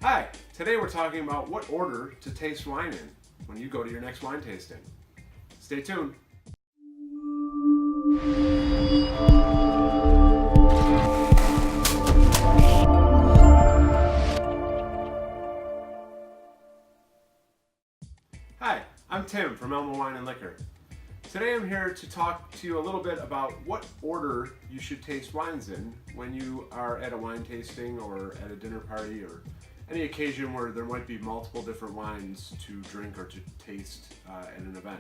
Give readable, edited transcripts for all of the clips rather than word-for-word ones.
Hi, today we're talking about what order to taste wine in when you go to your next wine tasting. Stay tuned. Hi, I'm Tim from Elma Wine and Liquor. Today I'm here to talk to you a little bit about what order you should taste wines in when you are at a wine tasting or at a dinner party or any occasion where there might be multiple different wines to drink or to taste at an event.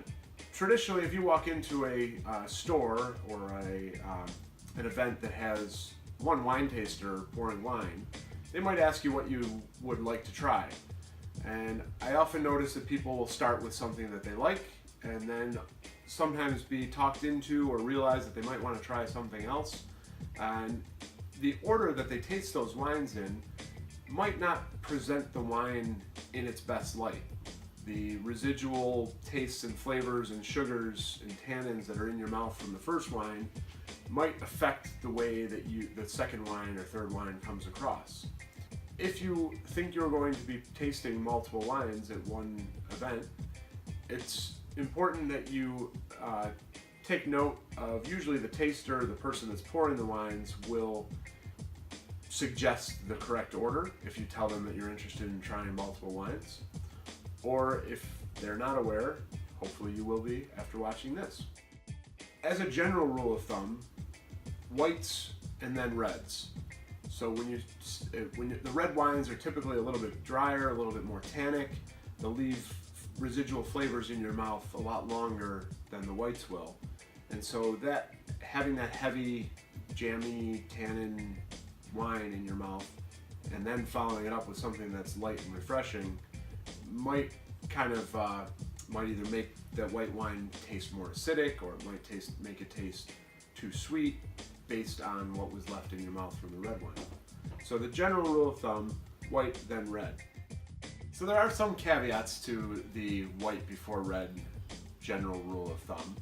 Traditionally, if you walk into a store or an event that has one wine taster pouring wine, they might ask you what you would like to try. And I often notice that people will start with something that they like and then sometimes be talked into or realize that they might want to try something else. And the order that they taste those wines in might not present the wine in its best light. The residual tastes and flavors and sugars and tannins that are in your mouth from the first wine might affect the way that the second wine or third wine comes across. If you think you're going to be tasting multiple wines at one event, it's important that you take note of, usually the taster, the person that's pouring the wines, will suggest the correct order if you tell them that you're interested in trying multiple wines. Or if they're not aware, hopefully you will be after watching this. As a general rule of thumb, whites and then reds. So when the red wines are typically a little bit drier, a little bit more tannic, they'll leave residual flavors in your mouth a lot longer than the whites will. And so that having that heavy, jammy, tannin wine in your mouth and then following it up with something that's light and refreshing might might either make that white wine taste more acidic, or it might make it taste too sweet based on what was left in your mouth from the red wine. So the general rule of thumb, white then red. So there are some caveats to the white before red general rule of thumb.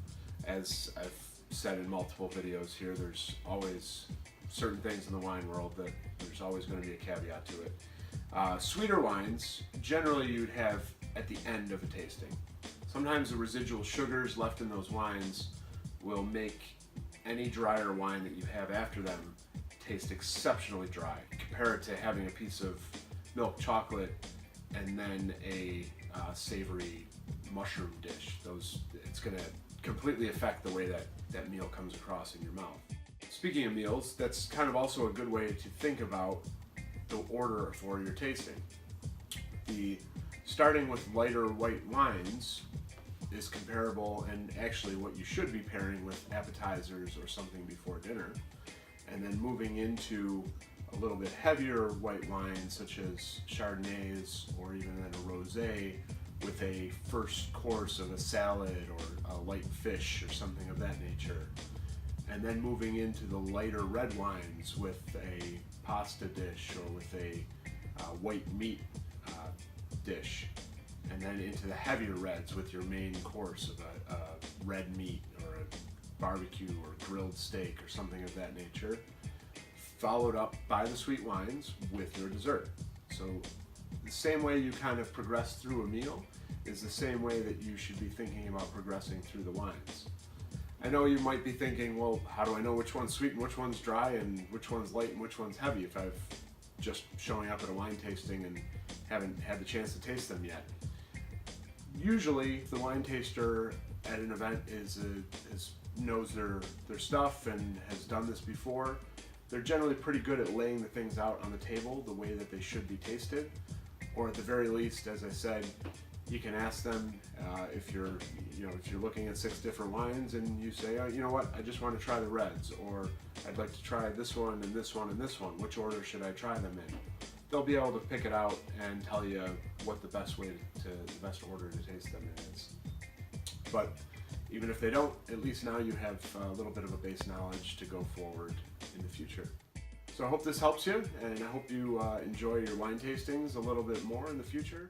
As I've said in multiple videos here, there's always certain things in the wine world that there's always going to be a caveat to it. Sweeter wines, generally you'd have at the end of a tasting. Sometimes the residual sugars left in those wines will make any drier wine that you have after them taste exceptionally dry. Compare it to having a piece of milk chocolate and then a savory mushroom dish. It's going to completely affect the way that meal comes across in your mouth. Speaking of meals, that's kind of also a good way to think about the order for your tasting. Starting with lighter white wines is comparable, and actually what you should be pairing with appetizers or something before dinner, and then moving into a little bit heavier white wines such as Chardonnays or even then a rosé with a first course of a salad or a light fish or something of that nature. And then moving into the lighter red wines with a pasta dish or with a white meat dish. And then into the heavier reds with your main course of a red meat or a barbecue or grilled steak or something of that nature, followed up by the sweet wines with your dessert. So the same way you kind of progress through a meal is the same way that you should be thinking about progressing through the wines. I know you might be thinking, well, how do I know which one's sweet and which one's dry and which one's light and which one's heavy if I've just showing up at a wine tasting and haven't had the chance to taste them yet? Usually, if the wine taster at an event knows their stuff and has done this before, they're generally pretty good at laying the things out on the table the way that they should be tasted. Or at the very least, as I said, you can ask them if you're looking at 6 different wines and you say, oh, you know what, I just want to try the reds, or I'd like to try this one and this one and this one. Which order should I try them in? They'll be able to pick it out and tell you what the best order to taste them in is. But even if they don't, at least now you have a little bit of a base knowledge to go forward in the future. So I hope this helps you, and I hope you enjoy your wine tastings a little bit more in the future.